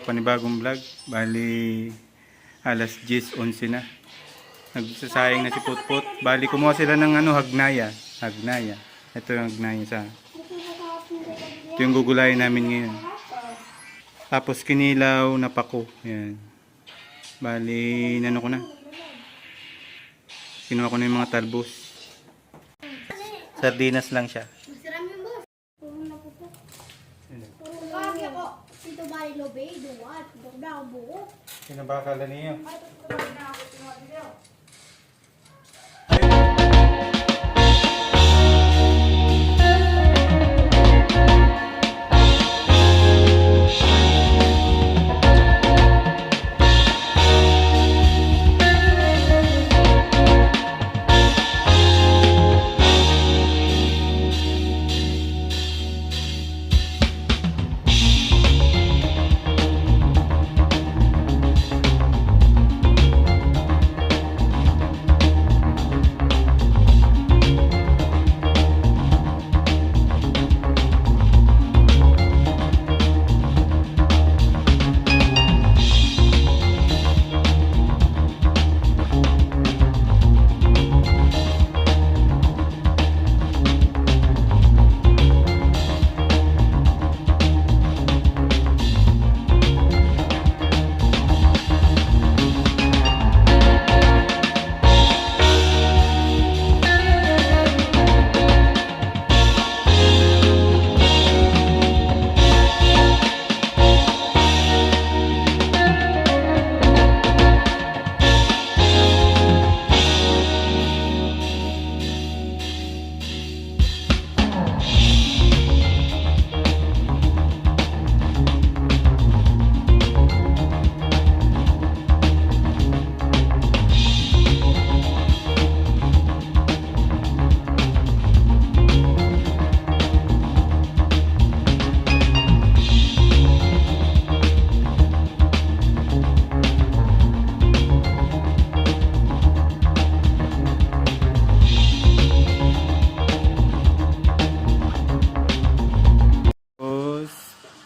Panibagong vlog. Bali alas 10:11 na. Nagsasayang na si Putput. Bali kumuha sila ng hagnaya. Hagnaya. Ito yung hagnaya sa. Ito yung gugulayin namin ngayon. Tapos kinilaw na pako. Yan. Bali nano ko na. Kinuha ko na yung mga talbos. Sardinas lang siya. Kinabakala niyo.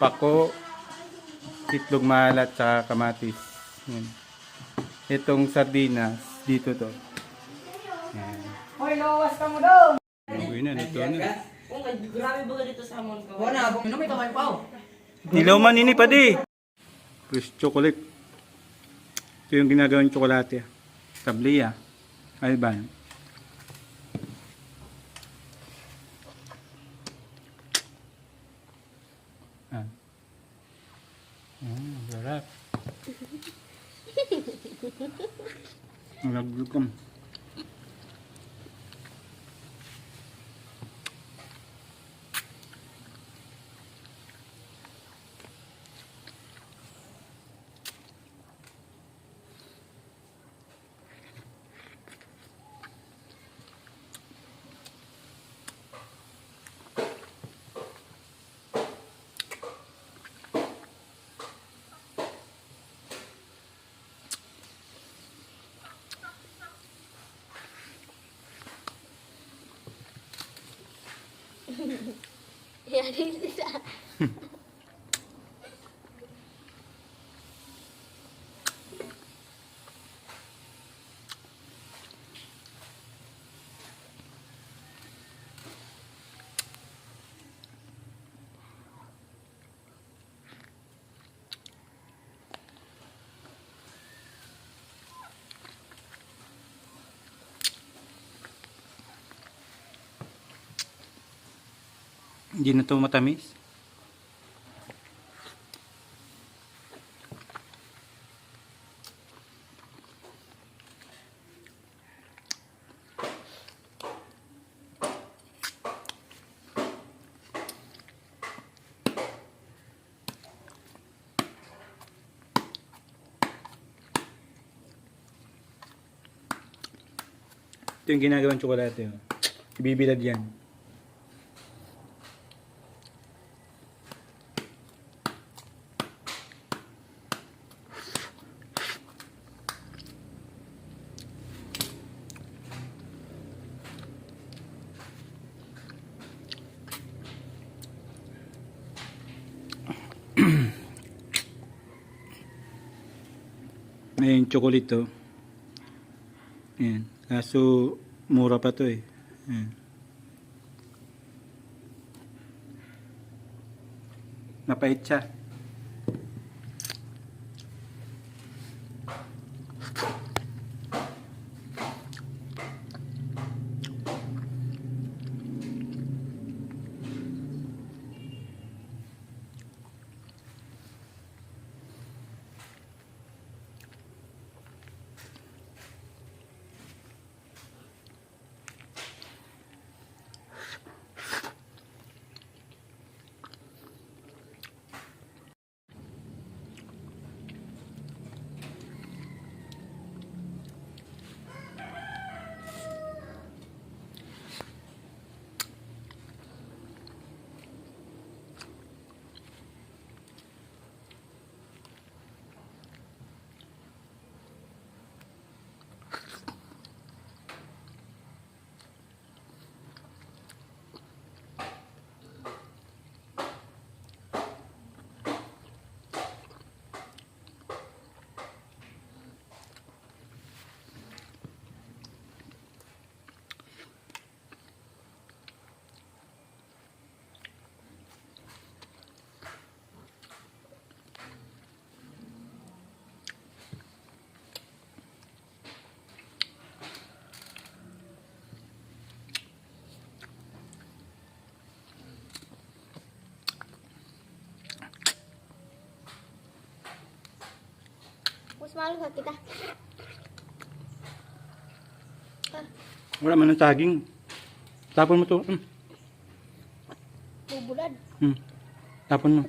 Pako, itlog malat, saka kamatis. Yan. Itong sardinas, dito to. Yan. Hoy, lawas ka mo daw! Uy na, ito na. Grabe ba dito sa hamon ko? Wala, ano may kamay pa? Nilaw man ini pa di. Fresh chocolate. Ito yung ginagawang tsokolate. Tabliya. Ay ba? Sarap. Ang laglugam. Ya, bisa. Hindi na ito matamis. Ito yung ginagawang tsokolate. Ibibilad yan. Ayan, chocolate to. Ayan. Kaso, mura pa to eh. Ayan. Mapait siya. Mas mahal ka kita. Wala man ng saging. Tapon mo to. Bubulad. Tapon mo.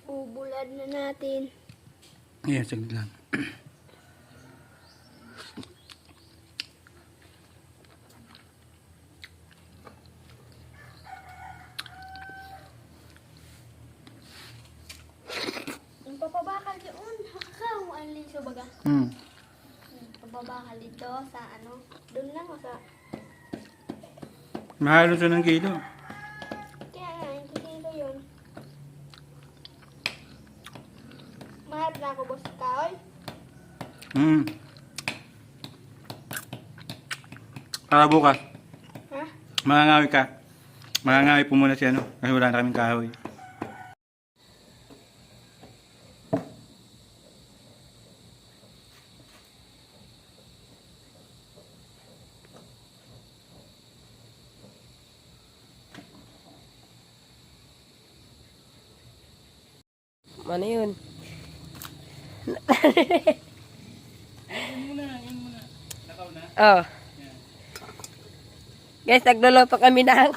Bubulad na natin. Ayan, saglit lang. Ang papabakal doon. Hakakaw. Ang liso baga. Papabakal dito sa ano. Doon lang o sa... Mahalo siya ng kilo. Kaya nga, hindi kilo yun. Mahal na ako, boss Kaoy. Para bukas, Ha? mangangawi ka. Mangangawi po muna si ano, kasi wala na kaming kahoy. Ano yun? Yan muna. Nakaw na. Oh. Guys, nagluluto kami ng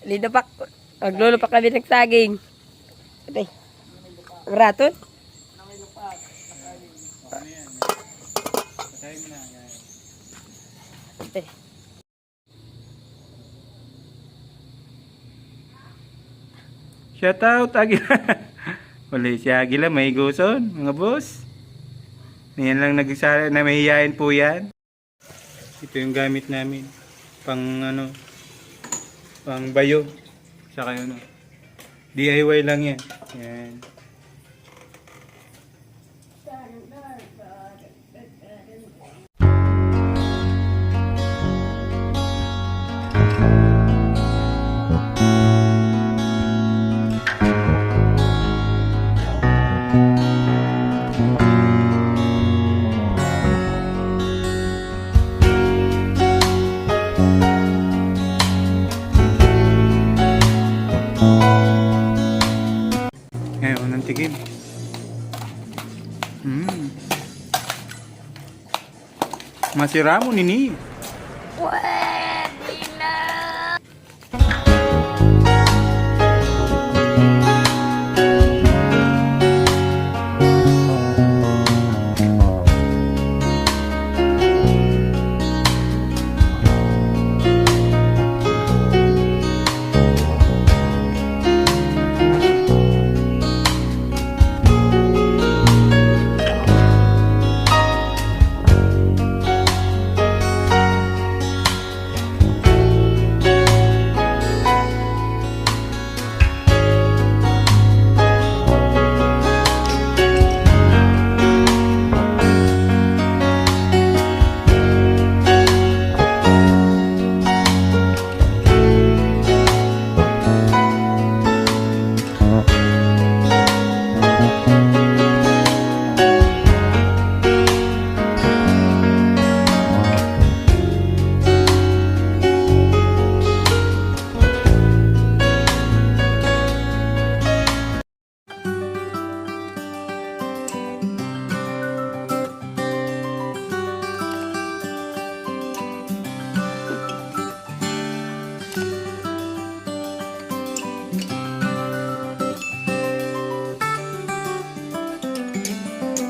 lidopak. Nagluluto kami ng saging. Ito. Raton? Patayin mo na. Yan. Ito. Shout out, Agila. Uli si Agila, may guson, mga boss. Yan lang nagsara, na mahihayin po yan. Ito yung gamit namin. Pang ano, pang bayo. Saka ano, DIY lang yan. Yan. Ngayon, ang tigim. Masira mo, nini. Wow!